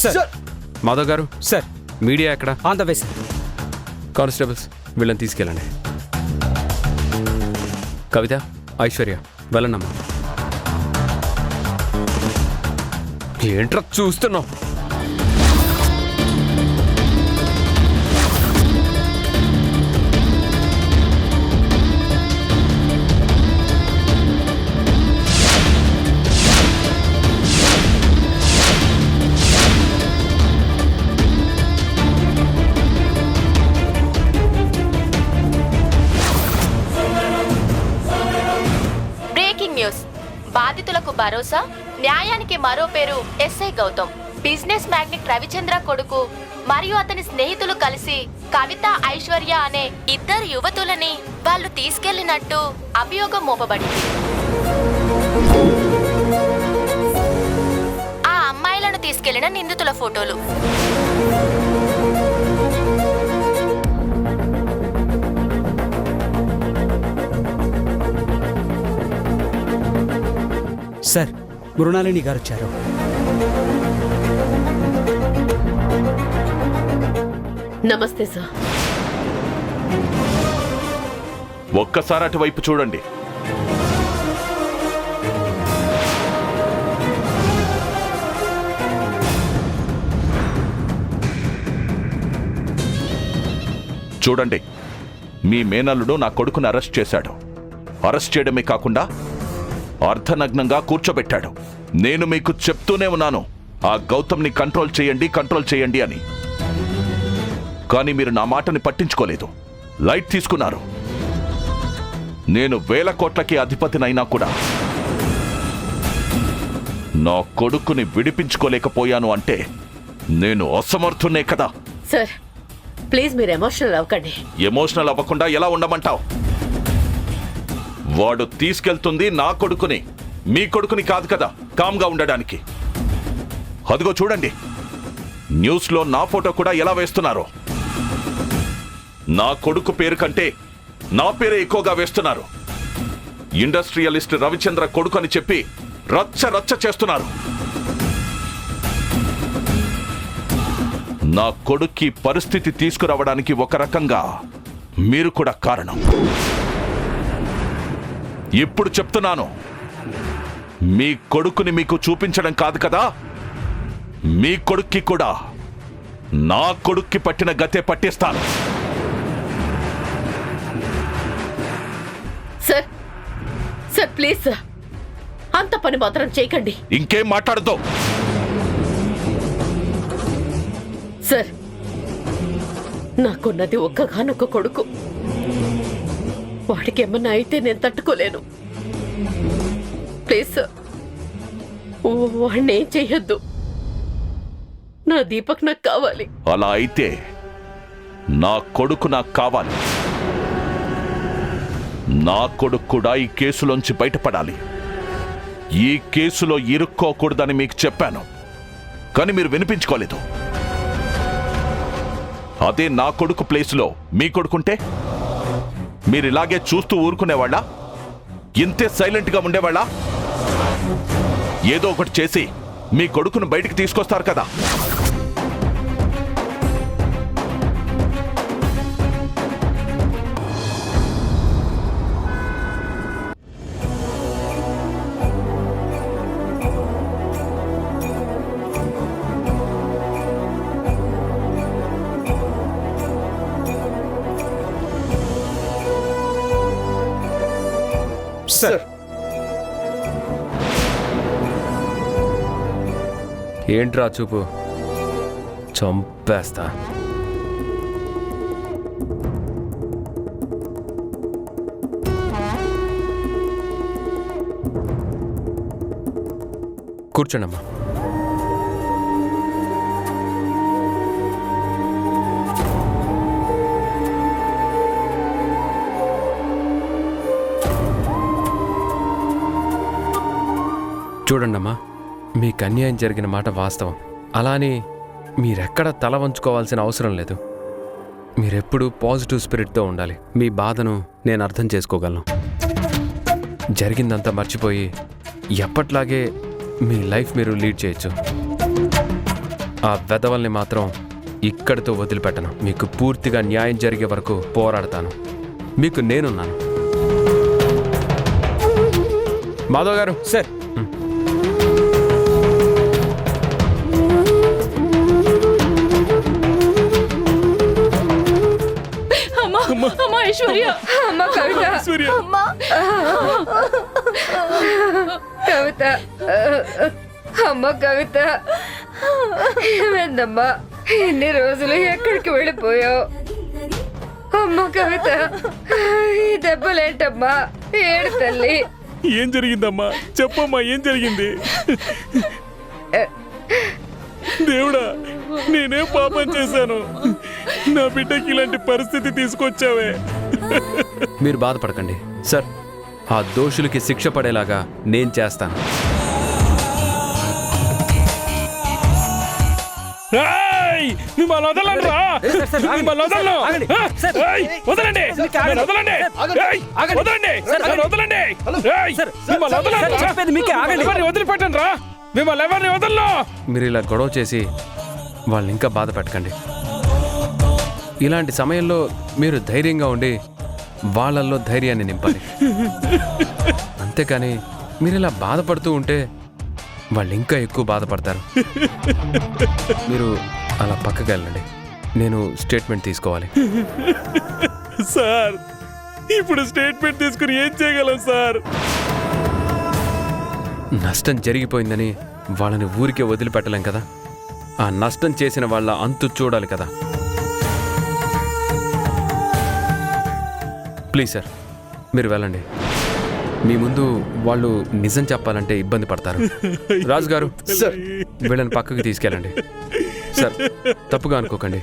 Sir Madhav గారు, sir media ఎక్కడ? On the way sir. Constables వీళ్ళని తీసుకెళ్ళండి. కవిత, ఐశ్వర్య వెళ్ళండమ్మా. ఏంట్రా చూస్తున్నావు? బాధితులకు భరోసా, న్యాయానికి మరో పేరు SI Gautam. Business magnate Ravichandra కొడుకు మరియు అతని స్నేహితులు కలిసి కవిత, ఐశ్వర్య అనే ఇద్దరు యువతులని వాళ్ళు తీసుకెళ్లినట్టు అభియోగం మోపబడింది. ఆ అమ్మాయిలను తీసుకెళ్లిన నిందితుల ఫోటోలు. సార్, మృణాలిని గారు వచ్చారు. నమస్తే సార్. ఒక్కసారి అటువైపు చూడండి. చూడండి, మీ మేనల్లుడు నా కొడుకుని అరెస్ట్ చేశాడు. అరెస్ట్ చేయడమే కాకుండా అర్ధనగ్నంగా కూర్చోబెట్టాడు. నేను మీకు చెప్తూనే ఉన్నాను, ఆ గౌతమ్ని కంట్రోల్ చేయండి అని. కానీ మీరు నా మాటని పట్టించుకోలేదు, లైట్ తీసుకున్నారు. నేను 1000 కోట్లకి అధిపతినైనా కూడా నా కొడుకుని విడిపించుకోలేకపోయాను అంటే నేను అసమర్థున్నే కదా. సార్ ప్లీజ్ మీరు ఎమోషనల్ అవ్వకండి. ఎమోషనల్ అవ్వకుండా ఎలా ఉండమంటావు? వాడు తీసుకెళ్తుంది నా కొడుకుని, మీ కొడుకుని కాదు కదా కామ్గా ఉండడానికి. అదిగో చూడండి, న్యూస్లో నా ఫోటో కూడా ఎలా వేస్తున్నారు. నా కొడుకు పేరు కంటే నా పేరే ఎక్కువగా వేస్తున్నారు. ఇండస్ట్రియలిస్ట్ రవిచంద్ర కొడుకు అని చెప్పి రచ్చ చేస్తున్నారు. నా కొడుక్కి పరిస్థితి తీసుకురావడానికి ఒక రకంగా మీరు కూడా కారణం. ఇప్పుడు చెప్తున్నాను, మీ కొడుకుని మీకు చూపించడం కాదు కదా, మీ కొడుక్కి కూడా నా కొడుక్కి పట్టిన గతే పట్టిస్తాను. సార్ సార్ ప్లీజ్ సార్, అంత పని మాత్రం చేయకండి. ఇంకేం మాట్లాడదు. సార్ నాకున్నది ఒక్కగానొక్క కొడుకు. వాడికి ఏమన్నా అయితే నేను తట్టుకోలేను. ప్లీజ్ సార్, వాడిని ఏం చెయ్యొద్దు. నా దీపక్ నాకు కావాలి. అలా అయితే నా కొడుకు నాకు కావాలి. నా కొడుకు కూడా ఈ కేసులోంచి బయటపడాలి. ఈ కేసులో ఇరుక్కోకూడదని మీకు చెప్పాను, కానీ మీరు వినిపించుకోలేదు. అదే నా కొడుకు ప్లేస్లో మీ కొడుకుంటే మీరు ఇలాగే చూస్తూ ఊరుకునేవాళ్ళ? ఇంతే సైలెంట్గా ఉండేవాళ్ళ? ఏదో ఒకటి చేసి మీ కొడుకును బయటికి తీసుకొస్తారు కదా. సార్, ఏంట్రా చూపు? చంపేస్తా. కూర్చోండమ్మా. చూడండమ్మా, మీకు అన్యాయం జరిగిన మాట వాస్తవం. అలానే మీరెక్కడ తల వంచుకోవాల్సిన అవసరం లేదు. మీరెప్పుడూ పాజిటివ్ స్పిరిట్తో ఉండాలి. మీ బాధను నేను అర్థం చేసుకోగలను. జరిగిందంతా మర్చిపోయి ఎప్పట్లాగే మీ లైఫ్ మీరు లీడ్ చేయొచ్చు. ఆ వెధవల్ని మాత్రం ఇక్కడితో వదిలిపెట్టను. మీకు పూర్తిగా న్యాయం జరిగే వరకు పోరాడతాను. మీకు నేనున్నాను. మాధవ్ గారు. సార్. అమ్మా ఐశ్వర్య, అమ్మ కవిత, కవిత, అమ్మ కవిత, ఏమైందమ్మా? ఎన్ని రోజులు ఎక్కడికి వెళ్ళిపోయావు? అమ్మ కవిత, ఈ దెబ్బలేంటమ్మా? ఏడు తల్లి. ఏం జరిగిందమ్మా? చెప్పమ్మా, ఏం జరిగింది? దేవుడా, నేనేం పాపం చేశాను? నా బిడ్డకి ఇలాంటి పరిస్థితి తీసుకొచ్చావే. మీరు బాధపడకండి సార్. ఆ దోషులకి శిక్ష పడేలాగా నేను చేస్తాను. ఏయ్! మిమ్మల్ని వదలను రా! మిమ్మల్ని వదలను! ఏయ్! వదలండి! నన్ను వదలండి! ఏయ్! వదలండి! నన్ను వదలండి! ఏయ్! మిమ్మల్ని వదలను రా! చెప్పేది మీకే, ఆగండి. ఎవరిని వదిలిపెట్టండి రా! మిమ్మల్ని ఎవరిని వదలను! మీరు ఇలా గొడవ చేసి వాళ్ళని ఇంకా బాధ పెట్టకండి. ఇలాంటి సమయంలో మీరు ధైర్యంగా ఉండి వాళ్ళల్లో ధైర్యాన్ని నింపాలి. అంతేకాని మీరు ఇలా బాధపడుతూ ఉంటే వాళ్ళు ఇంకా ఎక్కువ బాధపడతారు. మీరు అలా పక్కకి వెళ్ళండి. నేను స్టేట్మెంట్ తీసుకోవాలి. సార్, ఇప్పుడు స్టేట్మెంట్ తీసుకుని ఏం చేయగలం సార్? నష్టం జరిగిపోయిందని వాళ్ళని ఊరికే వదిలిపెట్టలేం కదా. ఆ నష్టం చేసిన వాళ్ళ అంతు చూడాలి కదా. ప్లీజ్ సార్, మీరు వెళ్ళండి. మీ ముందు వాళ్ళు నిజం చెప్పాలంటే ఇబ్బంది పడతారు. రాజు గారు, వీళ్ళని పక్కకి తీసుకెళ్ళండి. సార్, తప్పుగా అనుకోకండి.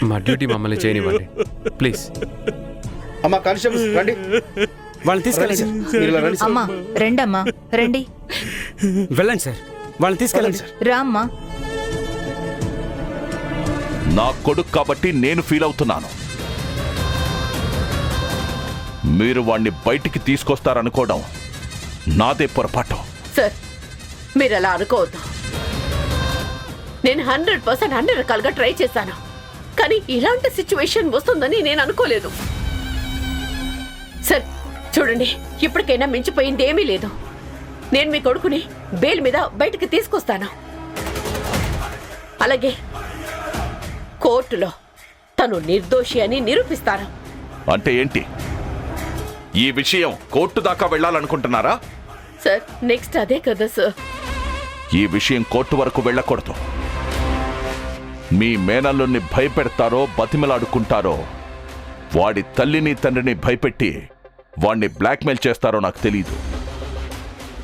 మా డ్యూటీ మమ్మల్ని చేయనివ్వండి ప్లీజ్. అమ్మా కానిస్టేబుల్స్ రండి. వాళ్ళని తీసుకెళ్ళండి సార్. మీరు ఇలా రండి సార్. అమ్మా రెండమ్మా, రండి. వెళ్ళండి సార్. వాళ్ళని తీసుకెళ్ళండి సార్. రామ్మా. నా కొడుకు కాబట్టి నేను ఫీల్ అవుతున్నాను. మీరు వాణ్ణి బయటికి తీసుకొస్తారనుకోవడం నాదే పొరపాటు. సార్, మీరు అలా అనుకోవద్దు. నేను 100% అన్ని రకాలుగా ట్రై చేశాను, కానీ ఇలాంటి సిచ్యువేషన్ వస్తుందని నేను అనుకోలేదు. సార్ చూడండి, ఇప్పటికైనా మించిపోయింది ఏమీ లేదు. నేను మీ కొడుకుని బెయిల్ మీద బయటికి తీసుకొస్తాను. అలాగే కోర్టులో తను నిర్దోషి అని నిరూపిస్తాను. అంటే ఏంటి? ఈ విషయం కోర్టు దాకా వెళ్ళాలనుకుంటున్నారా? సార్, నెక్స్ట్ అదే కదా సార్. ఈ విషయం కోర్టు వరకు వెళ్ళకూడదు. మీ మేనల్లుని భయపెడతారో బతిమలాడుకుంటారో, వాడి తల్లిని తండ్రిని భయపెట్టి వాణ్ణి బ్లాక్మెయిల్ చేస్తారో నాకు తెలీదు.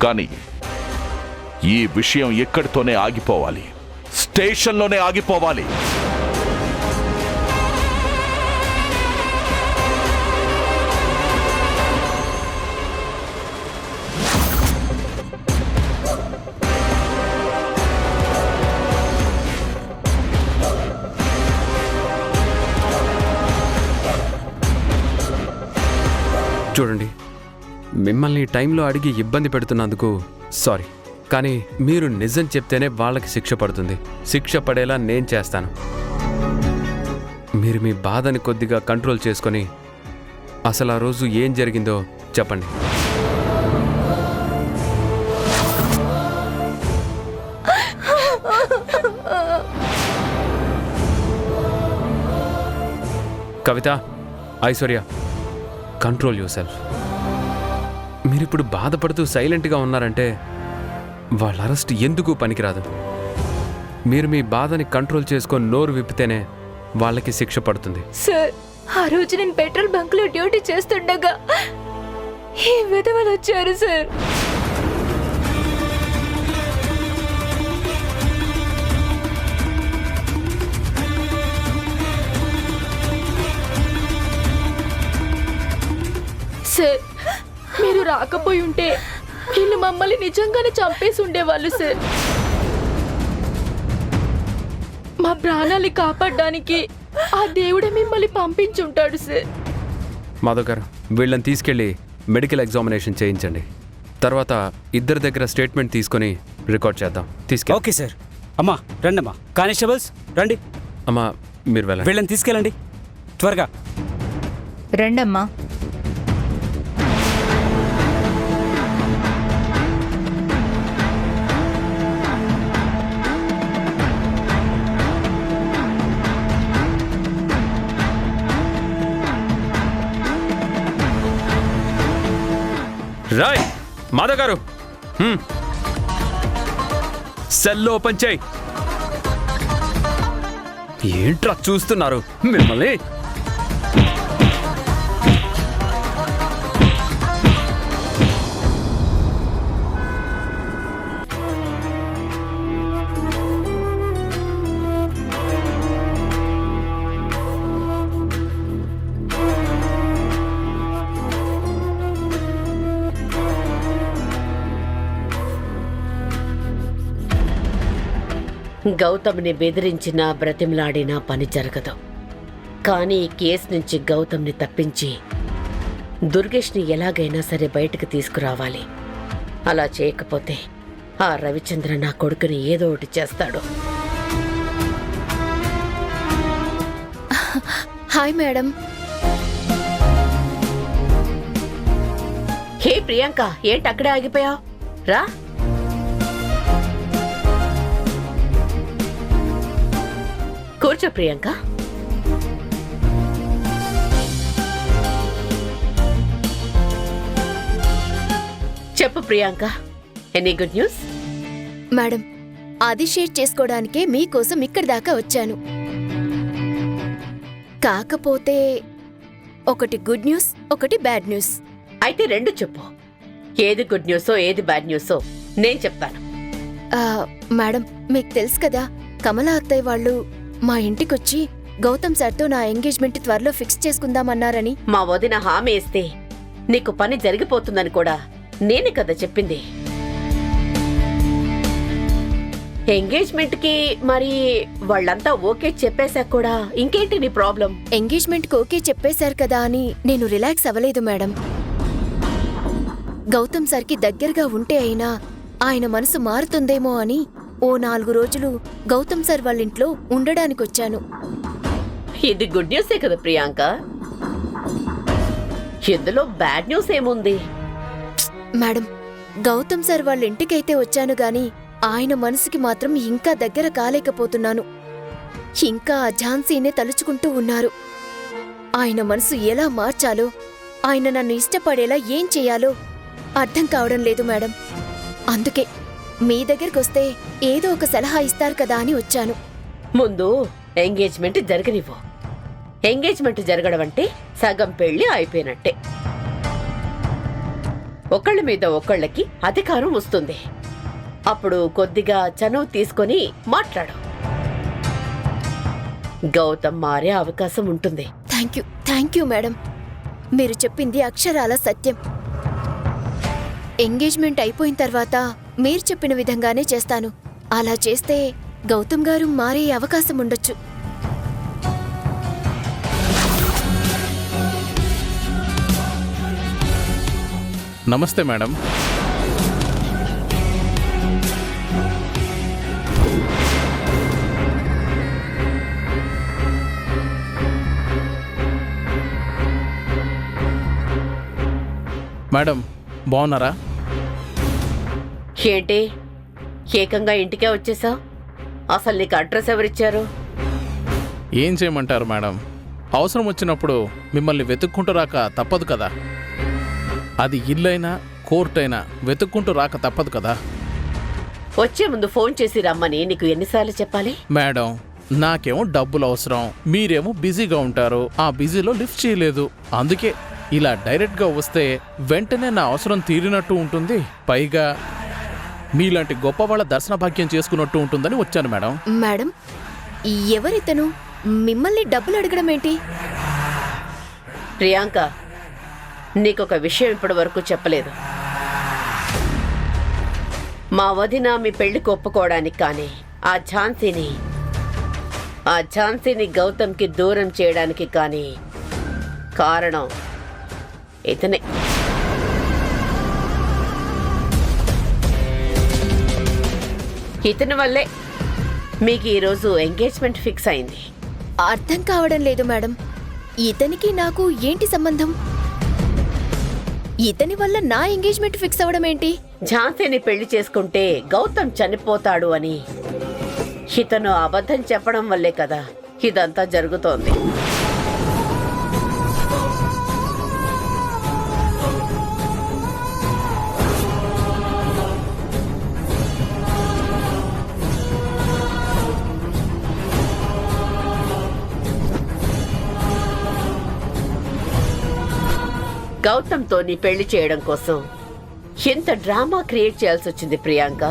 కానీ ఈ విషయం ఎక్కడితోనే ఆగిపోవాలి. స్టేషన్లోనే ఆగిపోవాలి. చూడండి, మిమ్మల్ని ఈ టైంలో అడిగి ఇబ్బంది పెడుతున్నందుకు సారీ. కానీ మీరు నిజం చెప్తేనే వాళ్ళకి శిక్ష పడుతుంది. శిక్ష పడేలా నేను చేస్తాను. మీరు మీ బాధని కొద్దిగా కంట్రోల్ చేసుకొని అసలు ఆ రోజు ఏం జరిగిందో చెప్పండి. కవిత, ఐశ్వర్య, కంట్రోల్ యువర్ సెల్ఫ్. మీరిప్పుడు బాధపడుతూ సైలెంట్గా ఉన్నారంటే వాళ్ళ అరెస్ట్ ఎందుకు పనికిరాదు. మీరు మీ బాధని కంట్రోల్ చేసుకొని నోరు విప్పితేనే వాళ్ళకి శిక్ష పడుతుంది. సార్, ఆ రోజు నేను పెట్రోల్ బంక్ లో డ్యూటీ చేస్తుండగా ఈ విధవలు వచ్చారు సార్. సార్, మీరు రాకపోయి ఉంటే వీళ్ళు మమ్మల్ని నిజంగానే చంపేసి ఉండేవాళ్ళు సార్. మా ప్రాణాలు కాపాడడానికి ఆ దేవుడే మిమ్మల్ని పంపించుంటాడు సార్. మాధవ్ గారు, వీళ్ళని తీసుకెళ్ళి మెడికల్ ఎగ్జామినేషన్ చేయించండి. తర్వాత ఇద్దరి దగ్గర స్టేట్మెంట్ తీసుకొని రికార్డ్ చేద్దాం. తీసుకెళ్ళి. Okay sir. అమ్మా రండమ్మా, కానిస్టేబుల్స్ రండి, అమ్మా మీరు వెళ్ళండి. వీళ్ళని తీసుకెళ్ళండి త్వరగా. రండమ్మా. రాయ్ మాధవ్ గారు, సెల్ ఓపెన్ చేయి. ఏంట్రా చూస్తున్నారు మిమ్మల్ని? గౌతమ్ని బెదిరించినా బ్రతిమలాడినా పని జరగదు. కానీ ఈ కేసు నుంచి గౌతమ్ని తప్పించి దుర్గేష్ని ఎలాగైనా సరే బయటకు తీసుకురావాలి. అలా చేయకపోతే ఆ రవిచంద్ర నా కొడుకుని ఏదో ఒకటి చేస్తాడు. Hi madam. హే ప్రియాంక, ఏంటి అక్కడే ఆగిపోయావు? రా. కూర్చో ప్రియాంక. చెప్పు Priyanka, any good news? Madam, అది షేర్ చేసుకోవడానికే మీకోసం ఇక్కడి దాకా వచ్చాను. కాకపోతే ఒకటి గుడ్ న్యూస్, ఒకటి బ్యాడ్ న్యూస్. అయితే రెండు చెప్పు. ఏది గుడ్ న్యూసో ఏది బ్యాడ్ న్యూసో నేను చెప్తాను. మేడం, మీకు తెలుసు కదా, కమలా అత్తయ్య వాళ్ళు మా ఇంటికొచ్చి గౌతమ్ సార్తో నా ఎంగేజ్మెంట్ త్వరలో ఫిక్స్ చేసుకుందామన్నారని. మా వదిన హామీ ఇస్తే నీకు పని జరిగిపోతుందని కూడా నేనే కదా చెప్పింది. ఎంగేజ్మెంట్ కి మరి వాళ్ళంతా ఓకే చెప్పేశాక కూడా ఇంకేంటి నీ ప్రాబ్లం? ఎంగేజ్మెంట్ కి ఓకే చెప్పేశారు కదా అని నేను రిలాక్స్ అవ్వలేదు మేడం. గౌతమ్ సార్కి దగ్గరగా ఉంటే అయినా ఆయన మనసు మారుతుందేమో అని ఓ 4 రోజులు గౌతమ్ సార్ వాళ్ళింట్లో ఉండడానికొచ్చాను. ఇది గుడ్ న్యూసే కదా ప్రియాంక. ఇందులో బ్యాడ్ న్యూస్ ఏముంది? మేడం, గౌతమ్ సార్ వాళ్ళ ఇంటికైతే వచ్చాను గాని ఆయన మనసుకి మాత్రం ఇంకా దగ్గర కాలేకపోతున్నాను. ఇంకా ఆ ఝాన్సీనే తలుచుకుంటూ ఉన్నారు. ఆయన మనసు ఎలా మార్చాలో, ఆయన నన్ను ఇష్టపడేలా ఏం చెయ్యాలో అర్థం కావడం లేదు మేడం. అందుకే మీ దగ్గరకొస్తే ఏదో ఒక సలహా ఇస్తారు కదా అని వచ్చాను. ముందు ఎంగేజ్మెంట్ జరగనివ్వు. ఎంగేజ్మెంట్ జరగడం అంటే సగం పెళ్లి అయిపోయినట్టే. ఒకళ్ళ మీద ఒకళ్ళకి అధికారం వస్తుంది. అప్పుడు కొద్దిగా చనువు తీసుకొని మాట్లాడు. గౌతమ్ మారే అవకాశం ఉంటుంది. Thank you madam. మీరు చెప్పింది అక్షరాల సత్యం. ఎంగేజ్మెంట్ అయిపోయిన తర్వాత మీరు చెప్పిన విధంగానే చేస్తాను. అలా చేస్తే గౌతమ్ గారు మారే అవకాశం ఉండొచ్చు. నమస్తే మేడం. మేడం బాగున్నారా? ఏంటి ఏకంగా ఇంటికే వచ్చేసావు? అసలు నీకు అడ్రస్ ఎవరిచ్చారు? ఏం చేయమంటారు మేడం, అవసరం వచ్చినప్పుడు మిమ్మల్ని వెతుక్కుంటూ రాక తప్పదు కదా. అది ఇల్లైనా కోర్టైనా వెతుక్కుంటూ రాక తప్పదు కదా. వచ్చే ముందు ఫోన్ చేసి రమ్మని నీకు ఎన్నిసార్లు చెప్పాలి? మేడం, నాకేమో డబ్బులు అవసరం, మీరేమో బిజీగా ఉంటారు. ఆ బిజీలో లిఫ్ట్ చేయలేదు. అందుకే ఇలా డైరెక్ట్గా వస్తే వెంటనే నా అవసరం తీరినట్టు ఉంటుంది. పైగా మీలాంటి గొప్ప వాళ్ళ దర్శన భాగ్యం చేసుకున్నట్టు ఉంటుందని వచ్చాను మేడం. మేడం, ఎవరితను మిమ్మల్ని డబ్బులు అడగడం ఏంటి? ప్రియాంక, నీకొక విషయం ఇప్పటి వరకు చెప్పలేదు. మా వదిన మీ పెళ్లికి ఒప్పుకోవడానికి కానీ ఆ ఝాన్సీని ఆ ఝాన్సీని గౌతమ్కి దూరం చేయడానికి కానీ కారణం ఇతనే. ఇతని వల్లే మీకు ఈరోజు ఎంగేజ్మెంట్ ఫిక్స్ అయింది. అర్థం కావడం లేదు మేడం. ఇతనికి నాకు ఏంటి సంబంధం? ఇతని వల్ల నా ఎంగేజ్మెంట్ ఫిక్స్ అవ్వడం ఏంటి? ఝాన్సీని పెళ్లి చేసుకుంటే గౌతమ్ చనిపోతాడు అని ఇతను అబద్ధం చెప్పడం వల్లే కదా ఇదంతా జరుగుతోంది. గౌతమ్తో నీ పెళ్లి చేయడం కోసం ఎంత డ్రామా క్రియేట్ చేయాల్సి వచ్చింది ప్రియాంక.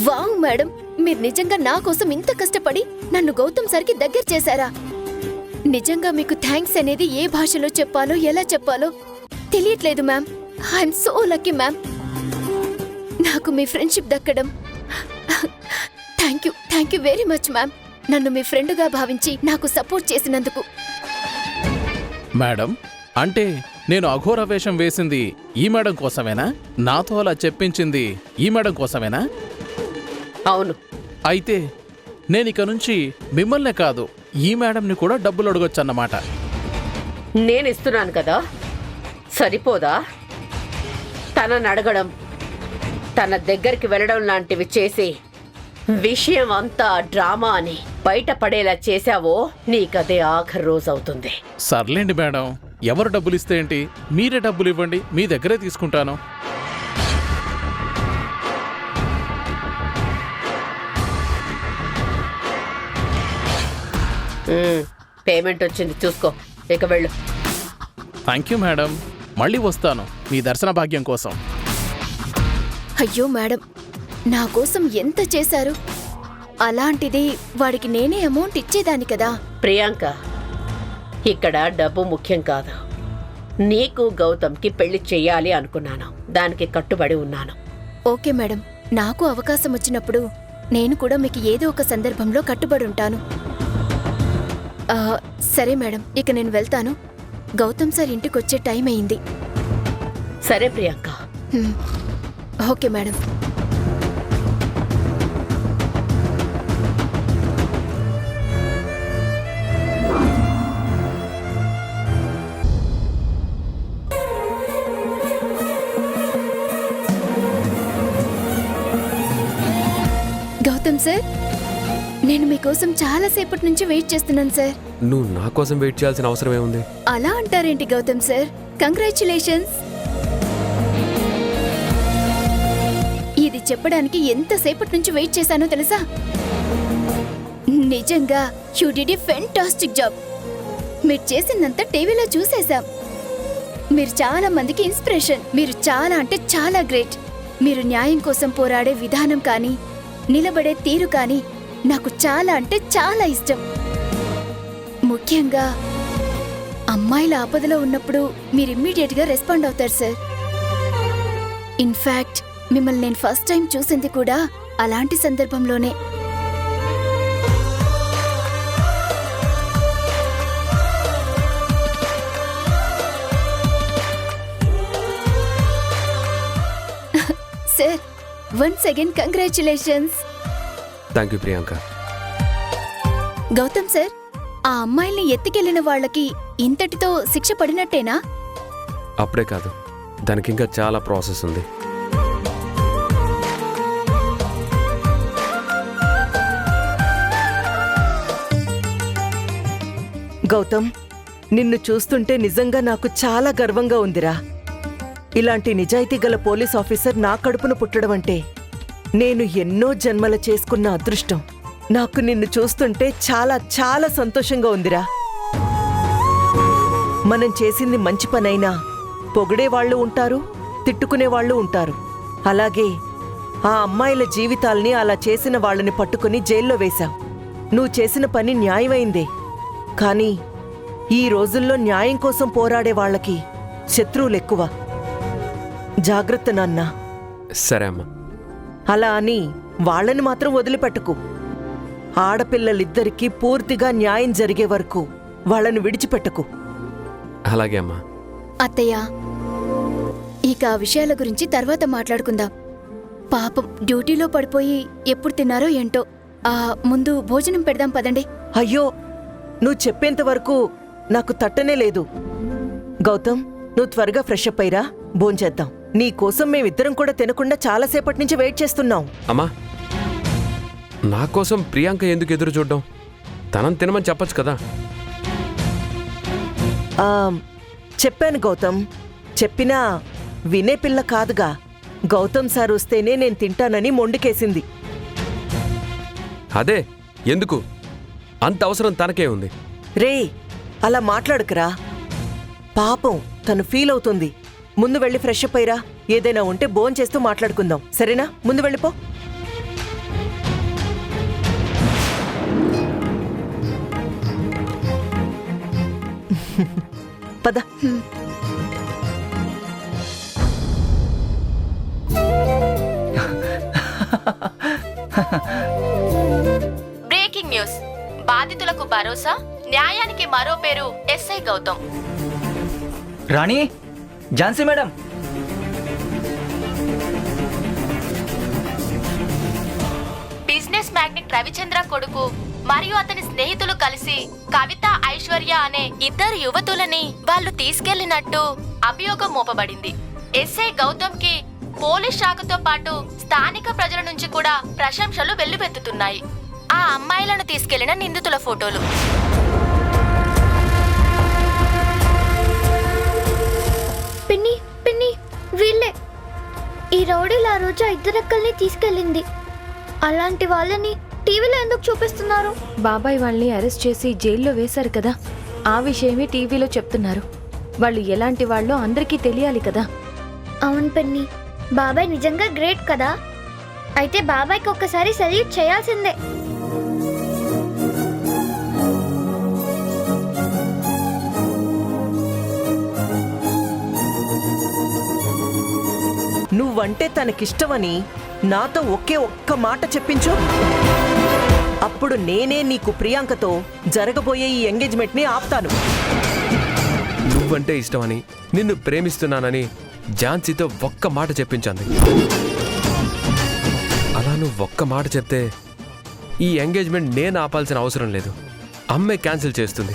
వావ్ మేడం, మీరు నిజంగా నా కోసం ఇంత కష్టపడి నన్ను గౌతమ్ సార్కి దగ్గర చేశారా? నిజంగా మీకు థ్యాంక్స్ అనేది ఏ భాషలో చెప్పాలో ఎలా చెప్పాలో తెలియట్లేదు ma'am. I'm so lucky ma'am, నాకు మీ ఫ్రెండ్షిప్ దక్కడం. Thank you very much ma'am, నన్ను మీ ఫ్రెండ్గా భావించి నాకు సపోర్ట్ చేసినందుకు. మేడం, అంటే నేను అఘోర వేషం వేసింది ఈ మేడం కోసమేనా? నాతో అలా చెప్పించింది ఈ మేడం కోసమేనా? అవును. అయితే నేనిక నుంచి మిమ్మల్నే కాదు ఈ మేడంని కూడా డబ్బులు అడగొచ్చన్నమాట. నేను ఇస్తున్నాను కదా, సరిపోదా? తనని అడగడం, తన దగ్గరికి వెళ్ళడం లాంటివి చేసి విషయం అంతా డ్రామా అని బయటపడేలా చేశావో నీకదే ఆఖరి రోజు అవుతుంది. సర్లేండి మేడం, ఎవరు డబ్బులు ఇస్తే ఏంటి? మీరే డబ్బులు ఇవ్వండి, మీ దగ్గరే తీసుకుంటాను. పేమెంట్ వచ్చింది, చూసుకో. ఇక వెళ్ళు. థ్యాంక్ యూ మేడం, మళ్ళీ వస్తాను మీ దర్శన భాగ్యం కోసం. అయ్యో మేడం, నా కోసం ఎంత చేశారు? అలాంటిది వాడికి నేనే అమౌంట్ ఇచ్చేదాన్ని కదా. ప్రియాంక, ఇక్కడ డబ్బు ముఖ్యం కాదు. నీకు గౌతమ్కి పెళ్లి చెయ్యాలి అనుకున్నాను, దానికి కట్టుబడి ఉన్నాను. ఓకే మేడం, నాకు అవకాశం వచ్చినప్పుడు నేను కూడా మీకు ఏదో ఒక సందర్భంలో కట్టుబడి ఉంటాను. సరే మేడం, ఇక నేను వెళ్తాను. గౌతమ్ సార్ ఇంటికి వచ్చే టైం అయింది. సరే Priyanka. Okay madam. Gautam sir, నేను మీకోసం చాలా సేపటి నుంచి వెయిట్ చేస్తున్నాను సార్. నువ్వు నా కోసం వెయిట్ చేయాల్సిన అవసరం ఏముంది? అలా అంటారేంటి గౌతమ్ సార్? కంగ్రాచ్యులేషన్స్. ఇది చెప్పడానికి ఎంతసేపటి నుంచి వెయిట్ చేశానో తెలుసా? నిజంగా you did a fantastic job. మీరు చేసిందంతా టీవీలో చూసేశాం. మీరు చాలా మందికి ఇన్స్పిరేషన్. మీరు చాలా అంటే చాలా గ్రేట్. మీరు న్యాయం కోసం పోరాడే విధానం కానీ, నిలబడే తీరు కానీ నాకు చాలా అంటే చాలా ఇష్టం. ముఖ్యంగా అమ్మాయిల ఆపదలో ఉన్నప్పుడు మీరు ఇమ్మీడియట్ గా రెస్పాండ్ అవుతారు సార్. ఇన్ఫాక్ట్ మిమ్మల్ని నేను ఫస్ట్ టైం చూసింది కూడా అలాంటి సందర్భంలోనే. Sir, once again congratulations. Thank you Priyanka. Gautam sir, ఆ అమ్మాయిల్ని ఎత్తుకెళ్లిన వాళ్ళకి ఇంతటితో శిక్ష పడినట్టేనా? అప్పుడే కాదు, దానికి ఇంకా చాలా ప్రాసెస్ ఉంది. గౌతమ్, నిన్ను చూస్తుంటే నిజంగా నాకు చాలా గర్వంగా ఉందిరా. ఇలాంటి నిజాయితీ గల పోలీస్ ఆఫీసర్ నా కడుపున పుట్టడం అంటే నేను ఎన్నో జన్మల చేసుకున్న అదృష్టం. నాకు నిన్ను చూస్తుంటే చాలా చాలా సంతోషంగా ఉందిరా. మనం చేసింది మంచి పనైనా పొగిడేవాళ్లు ఉంటారు, తిట్టుకునేవాళ్లు ఉంటారు. అలాగే ఆ అమ్మాయిల జీవితాల్ని అలా చేసిన వాళ్ళని పట్టుకుని జైల్లో వేశాం. నువ్వు చేసిన పని న్యాయమైందే. కానీ ఈ రోజుల్లో న్యాయం కోసం పోరాడే వాళ్ళకి శత్రువులెక్కువ. జాగ్రత్త నాన్నా. సరే అమ్మా. అలా అని వాళ్ళని మాత్రం వదిలిపెట్టకు. ఆడపిల్లలిద్దరికీ పూర్తిగా న్యాయం జరిగే వరకు వాళ్ళను విడిచిపెట్టకు. అలాగే అమ్మా. అత్తయ్య, ఇక ఆ విషయాల గురించి తర్వాత మాట్లాడుకుందాం. పాపం డ్యూటీలో పడిపోయి ఎప్పుడు తిన్నారో ఏంటో. ముందు భోజనం పెడదాం పదండి. అయ్యో, నువ్వు చెప్పేంత వరకు నాకు తట్టనే లేదు. గౌతమ్, నువ్వు త్వరగా ఫ్రెష్ అప్ అయ్యిరా, భోంచేద్దాం. నీ కోసం మేమిద్దరం కూడా తినకుండా చాలాసేపటి నుంచి వెయిట్ చేస్తున్నాం. అమ్మా, నా కోసం ప్రియాంక ఎందుకు ఎదురు చూడడం? తనని తినమని చెప్పొచ్చు కదా. ఆ, చెప్పాను గౌతమ్, చెప్పినా వినే పిల్ల కాదుగా. గౌతమ్ సార్ వస్తేనే నేను తింటానని మొండికేసింది. అదే ఎందుకు? అంత అవసరం తనకే ఉంది. రేయ్, అలా మాట్లాడుకురా. పాపం తను ఫీల్ అవుతుంది. ముందు వెళ్ళి ఫ్రెష్ అప్ అయ్యిరా. ఏదైనా ఉంటే భోంచేస్తూ మాట్లాడుకుందాం, సరేనా? ముందు వెళ్ళిపో. పద. Breaking news. బాధితులకు భరోసా, న్యాయానికి మరో పేరు SI Gautam. Rani, Jhansi madam, business magnate Ravichandra కొడుకు మరియు అతని స్నేహితులు కలిసి కవిత, ఐశ్వర్య అనే ఇద్దరు యువతులని వాళ్ళు తీసుకెళ్లినట్టు అభియోగం మోపబడింది. ఎస్ఐ గౌతమ్ కి పోలీస్ శాఖతో పాటు స్థానిక ప్రజల నుంచి కూడా ప్రశంసలు వెల్లువెత్తుతున్నాయి. ఆ అమ్మాయిలను తీసుకెళ్లిన నిందితుల ఫోటోలు. పిన్ని పిన్ని, వీళ్ళే. ఈ రౌడీలు ఆ రోజు ఇద్దరక్కల్ని తీసుకెళ్ళింది. అలాంటి వాళ్ళని టీవీలో ఎందుకు చూపిస్తున్నారు? బాబాయ్ వాళ్ళని అరెస్ట్ చేసి జైల్లో వేశారు కదా, ఆ విషయమే టీవీలో చెప్తున్నారు. వాళ్ళు ఎలాంటి వాళ్ళో అందరికీ తెలియాలి కదా. అవును పిన్ని, బాబాయ్ నిజంగా గ్రేట్ కదా. అయితే బాబాయ్కి ఒక్కసారి సెల్యూట్ చేయాల్సిందే. నువ్వంటే తనకిష్టమని నాతో ఒక్క మాట చెప్పించు. అప్పుడు నేనే నీకు ప్రియాంకతో జరగబోయే ఈ ఎంగేజ్మెంట్ ని ఆపుతాను. నువ్వంటే ఇష్టమని, నిన్ను ప్రేమిస్తున్నానని ఝాన్సీతో ఒక్క మాట చెప్పించాను. అలా నువ్వు ఒక్క మాట చెప్తే ఈ ఎంగేజ్మెంట్ నేను ఆపాల్సిన అవసరం లేదు. అమ్మే క్యాన్సిల్ చేస్తుంది.